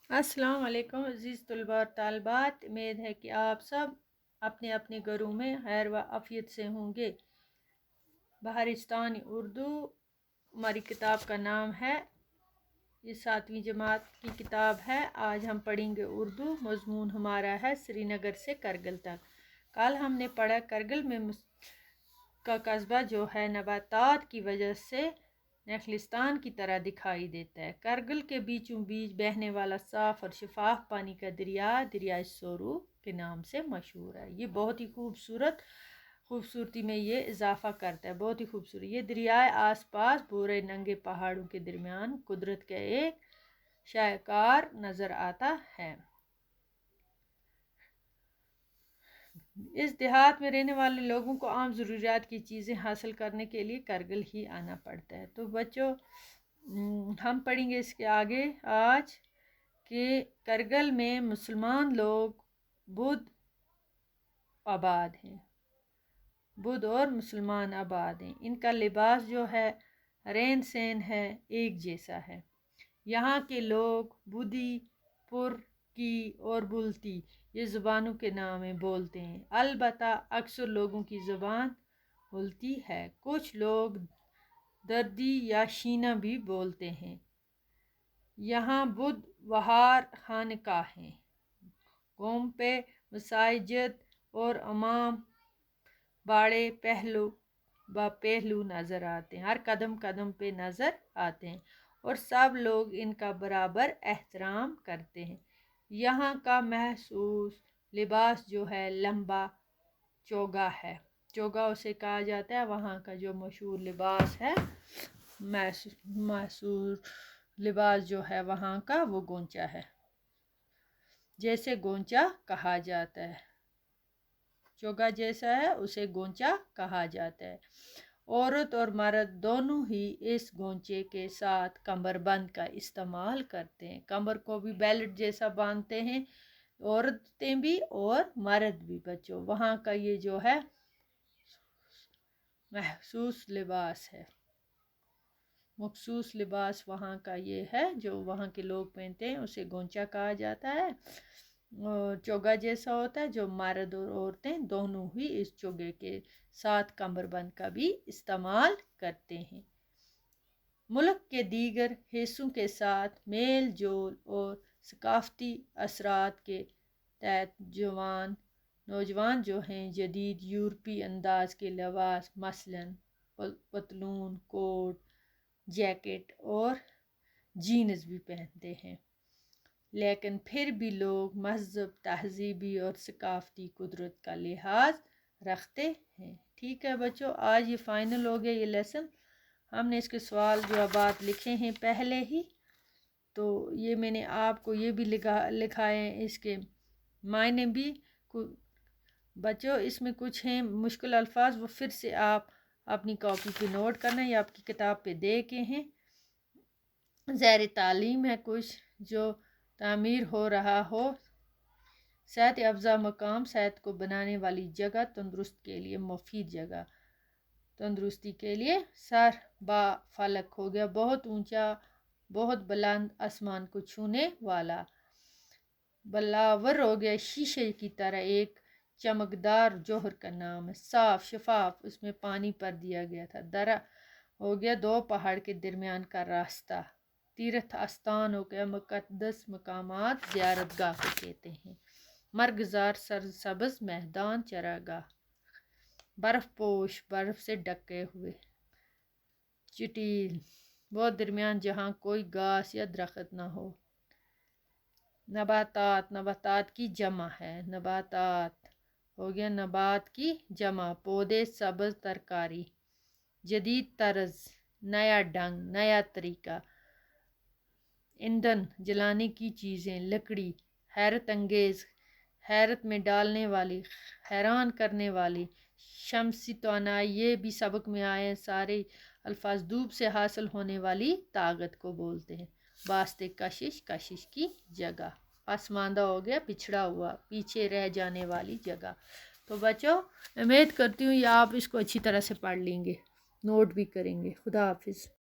السلام علیکم عزیز طلباء اور طالبات، امید ہے کہ آپ سب اپنے اپنے گھروں میں خیر و عافیت سے ہوں گے۔ بہارستانی اردو ہماری کتاب کا نام ہے، یہ 7ویں جماعت کی کتاب ہے۔ آج ہم پڑھیں گے اردو، مضمون ہمارا ہے سری نگر سے کرگل تک۔ کل ہم نے پڑھا کرگل میں کا قصبہ جو ہے نباتات کی وجہ سے نخلستان کی طرح دکھائی دیتا ہے۔ کرگل کے بیچوں بیچ بہنے والا صاف اور شفاف پانی کا دریائے سورو کے نام سے مشہور ہے۔ یہ بہت ہی خوبصورتی میں یہ اضافہ کرتا ہے، بہت ہی خوبصورت۔ یہ دریائے آس پاس بورے ننگے پہاڑوں کے درمیان قدرت کا ایک شاہکار نظر آتا ہے۔ اس دیہات میں رہنے والے لوگوں کو عام ضروریات کی چیزیں حاصل کرنے کے لیے کرگل ہی آنا پڑتا ہے۔ تو بچوں، ہم پڑھیں گے اس کے آگے آج کہ کرگل میں مسلمان لوگ بدھ آباد ہیں، بدھ اور مسلمان آباد ہیں۔ ان کا لباس جو ہے، رہن سہن ہے، ایک جیسا ہے۔ یہاں کے لوگ بدھی، پر کی اور بلتی یہ زبانوں کے نام بولتے ہیں، البتہ اکثر لوگوں کی زبان بلتی ہے۔ کچھ لوگ دردی یا شینا بھی بولتے ہیں۔ یہاں بدھ وہار خانقاہ ہیں، گومپے مساجد اور امام باڑے پہلو پہلو نظر آتے ہیں، ہر قدم قدم پہ نظر آتے ہیں، اور سب لوگ ان کا برابر احترام کرتے ہیں۔ یہاں کا محسوس لباس جو ہے لمبا چوگا ہے، چوگا اسے کہا جاتا ہے۔ وہاں کا جو مشہور لباس ہے، محسوس لباس جو ہے وہاں کا، وہ گونچا ہے، جیسے گونچا کہا جاتا ہے، چوگا جیسا ہے اسے گونچا کہا جاتا ہے۔ عورت اور مرد دونوں ہی اس گونچے کے ساتھ کمر بند کا استعمال کرتے ہیں۔ کمر کو بھی بیلٹ جیسا باندھتے ہیں، عورتیں بھی اور مرد بھی۔ بچوں، وہاں کا یہ جو ہے محسوس لباس ہے، مخصوص لباس وہاں کا یہ ہے جو وہاں کے لوگ پہنتے ہیں، اسے گونچا کہا جاتا ہے، اور چوگا جیسا ہوتا ہے، جو مرد اور عورتیں دونوں ہی اس چوگے کے ساتھ کمر بند کا بھی استعمال کرتے ہیں۔ ملک کے دیگر حصوں کے ساتھ میل جول اور ثقافتی اثرات کے تحت نوجوان جو ہیں جدید یورپی انداز کے لباس، مثلاً پتلون، کوٹ، جیکٹ اور جینز بھی پہنتے ہیں، لیکن پھر بھی لوگ مہذب، تہذیبی اور ثقافتی قدرت کا لحاظ رکھتے ہیں۔ ٹھیک ہے بچوں، آج یہ فائنل ہو گیا یہ لیسن۔ ہم نے اس کے سوال جوابات لکھے ہیں پہلے ہی، تو یہ میں نے آپ کو یہ بھی لکھائے ہیں، اس کے معنی بھی۔ بچوں، اس میں کچھ ہیں مشکل الفاظ، وہ پھر سے آپ اپنی کاپی پہ نوٹ کرنا یا آپ کی کتاب پہ دے کے ہیں۔ زیر تعلیم ہے کچھ جو تعمیر ہو رہا ہو۔ صحت افزا مقام، صحت کو بنانے والی جگہ، تندرست کے لیے مفید جگہ، تندرستی کے لیے سر با فلک ہو گیا، بہت اونچا، بہت بلند، آسمان کو چھونے والا۔ بلاور ہو گیا، شیشے کی طرح ایک چمکدار جوہر کا نام ہے، صاف شفاف، اس میں پانی پر دیا گیا تھا۔ درہ ہو گیا، دو پہاڑ کے درمیان کا راستہ۔ تیرتھ استان ہو گیا، مقدس مقامات، زیارت گاہ کو کہتے ہیں۔ مرغزار، سرسبز میدان، چراگاہ۔ برف پوش، برف سے ڈھکے ہوئے۔ چٹیل، وہ درمیان جہاں کوئی گھاس یا درخت نہ ہو۔ نباتات، نباتات کی جمع ہے، نباتات ہو گیا، نبات کی جمع، پودے، سبز، ترکاری۔ جدید طرز، نیا ڈھنگ، نیا طریقہ۔ ایندھن، جلانے کی چیزیں، لکڑی۔ حیرت انگیز، حیرت میں ڈالنے والی، حیران کرنے والی۔ شمسی توانائی، یہ بھی سبق میں آئے ہیں سارے الفاظ، دھوپ سے حاصل ہونے والی طاقت کو بولتے ہیں۔ واسطے کشش، کشش کی جگہ۔ پسماندہ ہو گیا، پچھڑا ہوا، پیچھے رہ جانے والی جگہ۔ تو بچوں، امید کرتی ہوں یہ آپ اس کو اچھی طرح سے پڑھ لیں گے، نوٹ بھی کریں گے۔ خدا حافظ۔